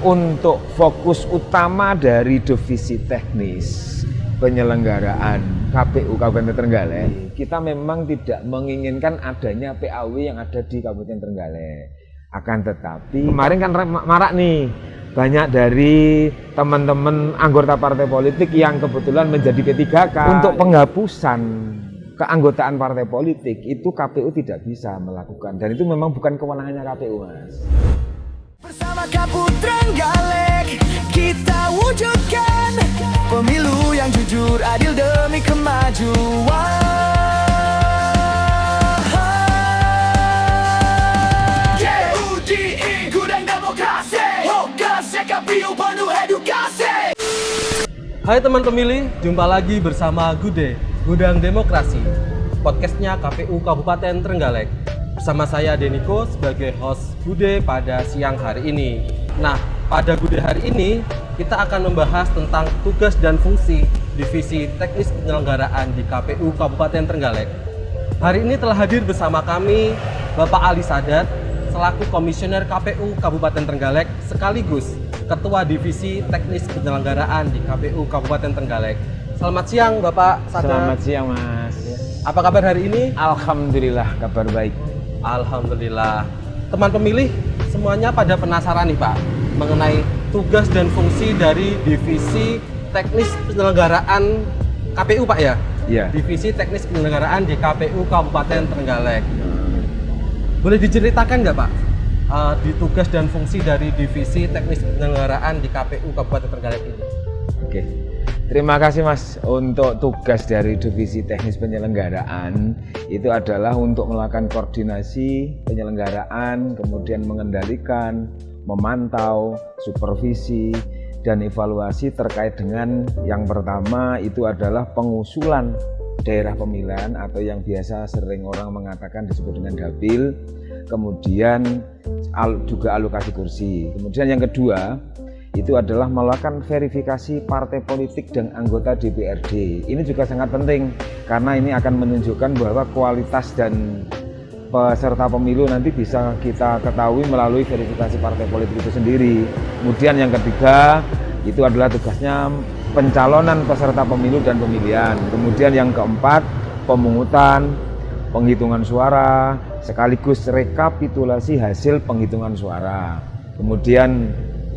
Untuk fokus utama dari divisi teknis penyelenggaraan KPU Kabupaten Trenggalek, kita memang tidak menginginkan adanya PAW yang ada di Kabupaten Trenggalek. Akan tetapi kemarin kan marak nih, banyak dari teman-teman anggota partai politik yang kebetulan menjadi P3K. Untuk penghapusan keanggotaan partai politik itu KPU tidak bisa melakukan, dan itu memang bukan kewenangannya KPU, Mas. Bersama KPU Trenggalek kita wujudkan pemilu yang jujur, adil demi kemajuan. GUDI Gudang Demokrasi, Hogasnya KPU penuh edukasi. Hai teman pemilih, jumpa lagi bersama GUDE, Gudang Demokrasi, podcastnya KPU Kabupaten Trenggalek. Bersama saya Deniko sebagai host GUDE pada siang hari ini. Nah, pada GUDE hari ini kita akan membahas tentang tugas dan fungsi Divisi Teknis Penyelenggaraan di KPU Kabupaten Trenggalek. Hari ini telah hadir bersama kami Bapak Ali Sadat selaku Komisioner KPU Kabupaten Trenggalek sekaligus Ketua Divisi Teknis Penyelenggaraan di KPU Kabupaten Trenggalek. Selamat siang Bapak Sadat. Selamat siang, Mas. Apa kabar hari ini? Alhamdulillah, kabar baik. Alhamdulillah. Teman pemilih semuanya pada penasaran nih Pak mengenai tugas dan fungsi dari Divisi Teknis Penyelenggaraan KPU Pak ya? Iya. Divisi Teknis Penyelenggaraan di KPU Kabupaten Trenggalek. Boleh diceritakan nggak Pak di tugas dan fungsi dari Divisi Teknis Penyelenggaraan di KPU Kabupaten Trenggalek ini? Oke. Terima kasih Mas. Untuk tugas dari Divisi Teknis Penyelenggaraan itu adalah untuk melakukan koordinasi penyelenggaraan, kemudian mengendalikan, memantau, supervisi, dan evaluasi terkait dengan yang pertama itu adalah pengusulan daerah pemilihan atau yang biasa sering orang mengatakan disebut dengan dapil, kemudian juga alokasi kursi. Kemudian yang kedua itu adalah melakukan verifikasi partai politik dan anggota DPRD. Ini juga sangat penting karena ini akan menunjukkan bahwa kualitas dan peserta pemilu nanti bisa kita ketahui melalui verifikasi partai politik itu sendiri. Kemudian yang ketiga itu adalah tugasnya pencalonan peserta pemilu dan pemilihan. Kemudian yang keempat pemungutan, penghitungan suara, sekaligus rekapitulasi hasil penghitungan suara. Kemudian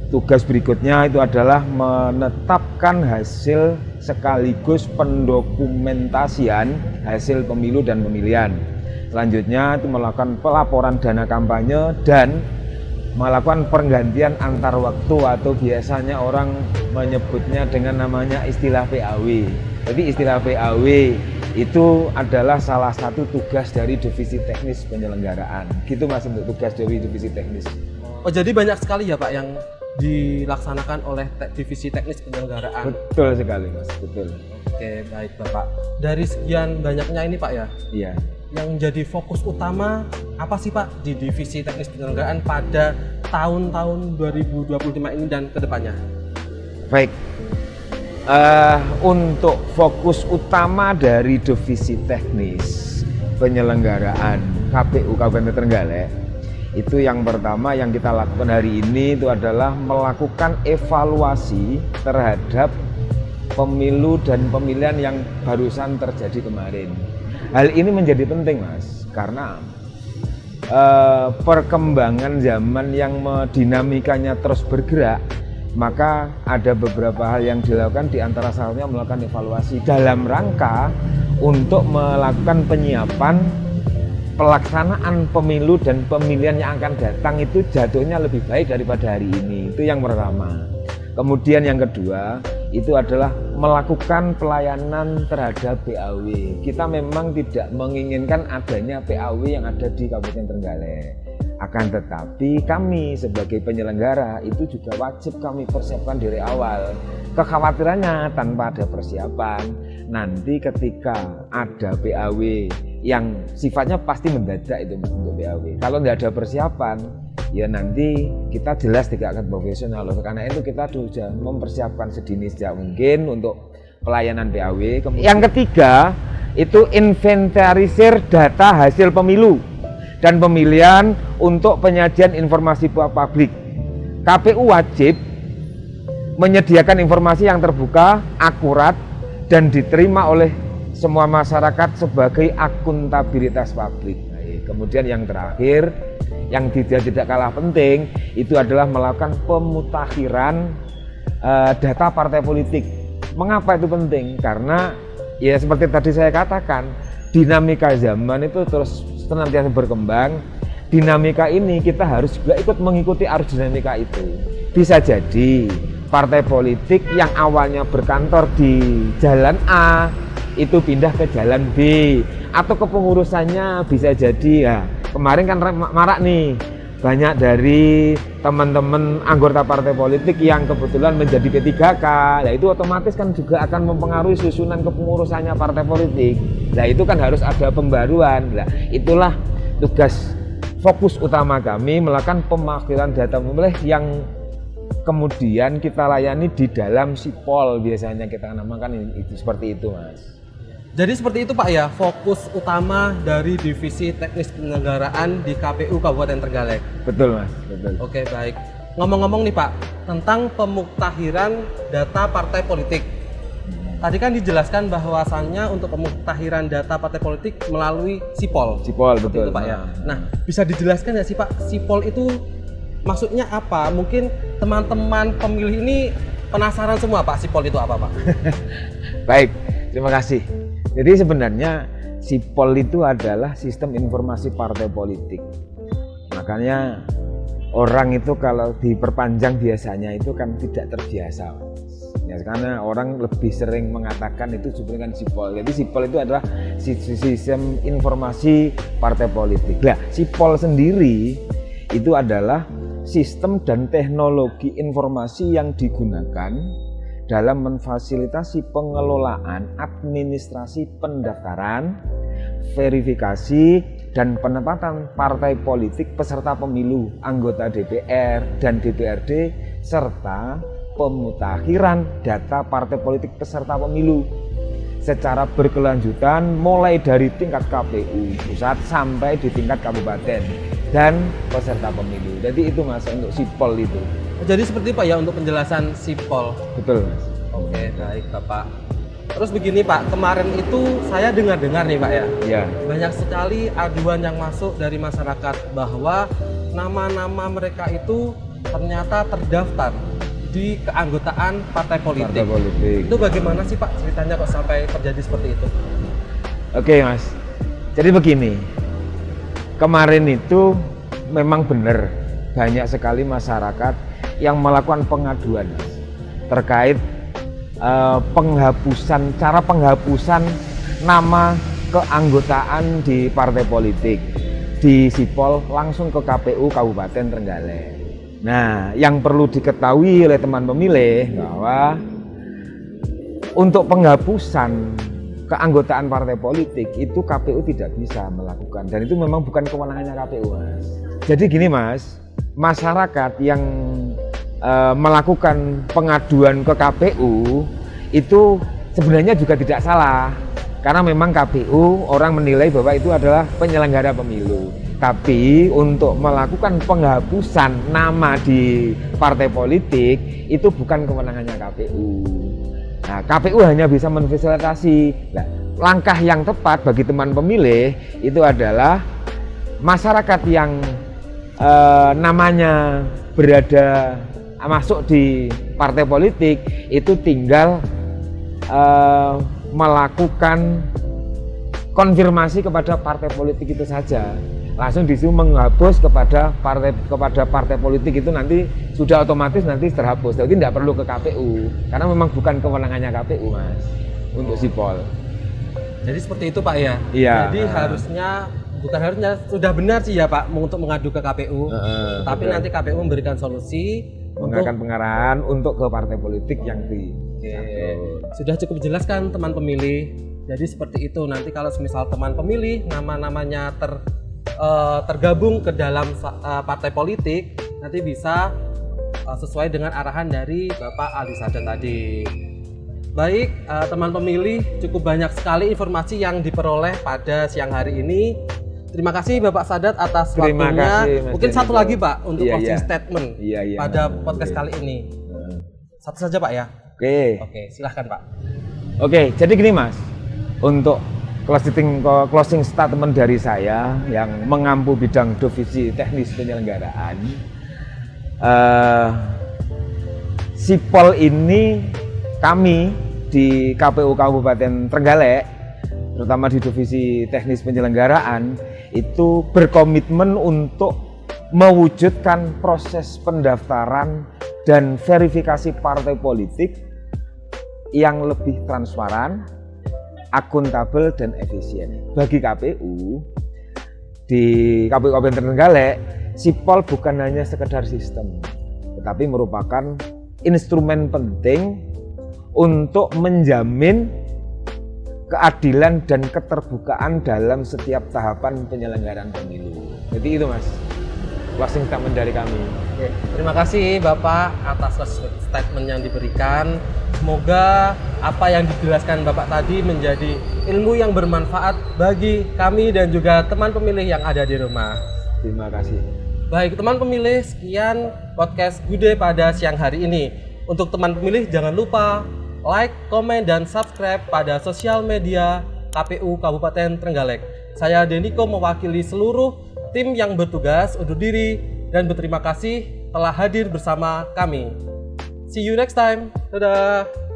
tugas berikutnya itu adalah menetapkan hasil sekaligus pendokumentasian hasil pemilu dan pemilihan. Selanjutnya itu melakukan pelaporan dana kampanye dan melakukan pergantian antar waktu atau biasanya orang menyebutnya dengan namanya istilah PAW. Jadi istilah PAW itu adalah salah satu tugas dari Divisi Teknis Penyelenggaraan. Gitu Mas untuk tugas dari Divisi Teknis. Oh jadi banyak sekali ya Pak yang dilaksanakan oleh Divisi Teknis Penyelenggaraan. Betul sekali Mas, betul. Oke, baik Bapak. Dari sekian banyaknya ini Pak ya? Iya. Yang menjadi fokus utama apa sih Pak di Divisi Teknis Penyelenggaraan pada tahun-tahun 2025 ini dan kedepannya? Baik. Untuk fokus utama dari Divisi Teknis Penyelenggaraan KPU Kabupaten Trenggalek itu yang pertama yang kita lakukan hari ini itu adalah melakukan evaluasi terhadap pemilu dan pemilihan yang barusan terjadi kemarin. Hal ini menjadi penting Mas karena perkembangan zaman yang dinamikanya terus bergerak, maka ada beberapa hal yang dilakukan, di antara salahnya melakukan evaluasi dalam rangka untuk melakukan penyiapan pelaksanaan pemilu dan pemilihan yang akan datang itu jatuhnya lebih baik daripada hari ini. Itu yang pertama. Kemudian yang kedua itu adalah melakukan pelayanan terhadap PAW. Kita memang tidak menginginkan adanya PAW yang ada di Kabupaten Trenggalek. Akan tetapi kami sebagai penyelenggara itu juga wajib kami persiapkan dari awal. Kekhawatirannya tanpa ada persiapan, nanti ketika ada PAW yang sifatnya pasti mendadak itu untuk PAW. Kalau nggak ada persiapan, ya nanti kita jelas tidak akan profesional. Karena itu kita sudah mempersiapkan sedini sejak mungkin untuk pelayanan PAW. Yang ketiga itu inventarisir data hasil pemilu dan pemilihan untuk penyajian informasi publik. KPU wajib menyediakan informasi yang terbuka, akurat, dan diterima oleh semua masyarakat sebagai akuntabilitas publik. Kemudian yang terakhir, yang tidak kalah penting, itu adalah melakukan pemutakhiran data partai politik. Mengapa itu penting? Karena ya seperti tadi saya katakan, dinamika zaman itu terus senantiasa berkembang. Dinamika ini kita harus juga ikut mengikuti arus dinamika itu. Bisa jadi partai politik yang awalnya berkantor di jalan A itu pindah ke jalan B, atau kepengurusannya bisa jadi ya kemarin kan marak nih, banyak dari teman-teman anggota partai politik yang kebetulan menjadi P3K, nah itu otomatis kan juga akan mempengaruhi susunan kepengurusannya partai politik. Nah itu kan harus ada pembaruan. Nah itulah tugas fokus utama kami, melakukan pemakhiran data pemilih yang kemudian kita layani di dalam Sipol, biasanya kita namakan itu seperti itu, Mas. Jadi seperti itu Pak ya, fokus utama dari Divisi Teknis Penyelenggaraan di KPU Kabupaten Trenggalek. Betul, Mas, betul. Oke, baik. Ngomong-ngomong nih Pak, tentang pemuktahiran data partai politik. Tadi kan dijelaskan bahwasannya untuk pemuktahiran data partai politik melalui Sipol. Sipol, Seperti betul. itu Pak ya. Nah, bisa dijelaskan nggak sih Pak, Sipol itu maksudnya apa? Mungkin teman-teman pemilih ini penasaran semua Pak, Sipol itu apa Pak? Baik, terima kasih. Jadi sebenarnya Sipol itu adalah sistem informasi partai politik. Makanya orang itu kalau diperpanjang biasanya itu kan tidak terbiasa. Ya, karena orang lebih sering mengatakan itu sebenarnya Sipol. Jadi Sipol itu adalah sistem informasi partai politik. Nah, Sipol sendiri itu adalah sistem dan teknologi informasi yang digunakan dalam memfasilitasi pengelolaan administrasi pendaftaran, verifikasi, dan penempatan partai politik peserta pemilu, anggota DPR dan DPRD, serta pemutakhiran data partai politik peserta pemilu secara berkelanjutan mulai dari tingkat KPU pusat sampai di tingkat kabupaten dan peserta pemilu. Jadi itu Mas untuk Sipol itu. Jadi seperti Pak ya untuk penjelasan Sipol. Betul, Mas. Oke, baik Bapak. Terus begini Pak, kemarin itu saya dengar-dengar nih Pak ya. Ya. Banyak sekali aduan yang masuk dari masyarakat bahwa nama-nama mereka itu ternyata terdaftar di keanggotaan partai politik. Partai politik. Itu bagaimana sih Pak ceritanya kok sampai terjadi seperti itu? Oke, Mas. Jadi begini. Kemarin itu memang benar banyak sekali masyarakat yang melakukan pengaduan terkait cara penghapusan nama keanggotaan di partai politik di Sipol langsung ke KPU Kabupaten Trenggalek. Nah, yang perlu diketahui oleh teman pemilih bahwa untuk penghapusan keanggotaan partai politik itu KPU tidak bisa melakukan, dan itu memang bukan kewenangannya KPU, Mas. Jadi gini Mas, masyarakat yang melakukan pengaduan ke KPU itu sebenarnya juga tidak salah, karena memang KPU orang menilai bahwa itu adalah penyelenggara pemilu. Tapi untuk melakukan penghapusan nama di partai politik itu bukan kewenangannya KPU. Nah, KPU hanya bisa memfasilitasi. Nah, langkah yang tepat bagi teman pemilih itu adalah masyarakat yang namanya berada masuk di partai politik itu tinggal melakukan konfirmasi kepada partai politik itu saja, langsung disuruh menghapus kepada partai politik itu nanti sudah otomatis nanti terhapus. Jadi tidak perlu ke KPU karena memang bukan kewenangannya KPU Mas untuk Sipol. Jadi seperti itu Pak ya. Iya. Jadi harusnya sudah benar sih ya Pak untuk mengadu ke KPU. Tapi betul. nanti KPU memberikan solusi Mengakan pengarahan untuk ke partai politik yang di. Sudah cukup jelaskan teman pemilih. Jadi seperti itu, nanti kalau semisal teman pemilih nama-namanya tergabung ke dalam partai politik, nanti bisa sesuai dengan arahan dari Bapak Ali Sadat tadi. Baik, teman pemilih, cukup banyak sekali informasi yang diperoleh pada siang hari ini. Terima kasih Bapak Sadat atas Terima waktunya. kasih, Mas Mungkin satu Deniko. lagi Pak untuk Iya, closing iya. statement Iya, iya. pada podcast Oke. kali ini. Satu saja Pak ya. Oke. Oke, silahkan Pak. Oke, jadi gini Mas, untuk closing statement dari saya yang mengampu bidang divisi teknis penyelenggaraan, Sipol ini kami di KPU Kabupaten Trenggalek, terutama di divisi teknis penyelenggaraan, itu berkomitmen untuk mewujudkan proses pendaftaran dan verifikasi partai politik yang lebih transparan, akuntabel dan efisien. Bagi KPU, di KPU Kabupaten Trenggalek, Sipol bukan hanya sekedar sistem, tetapi merupakan instrumen penting untuk menjamin keadilan dan keterbukaan dalam setiap tahapan penyelenggaraan pemilu. Jadi itu Mas, closing statement dari kami. Oke, terima kasih Bapak atas statement yang diberikan. Semoga apa yang dijelaskan Bapak tadi menjadi ilmu yang bermanfaat bagi kami dan juga teman pemilih yang ada di rumah. Terima kasih. Baik teman pemilih, sekian podcast Gude pada siang hari ini. Untuk teman pemilih jangan lupa like, komen, dan subscribe pada sosial media KPU Kabupaten Trenggalek. Saya Deniko mewakili seluruh tim yang bertugas undur diri dan berterima kasih telah hadir bersama kami. See you next time. Dadah.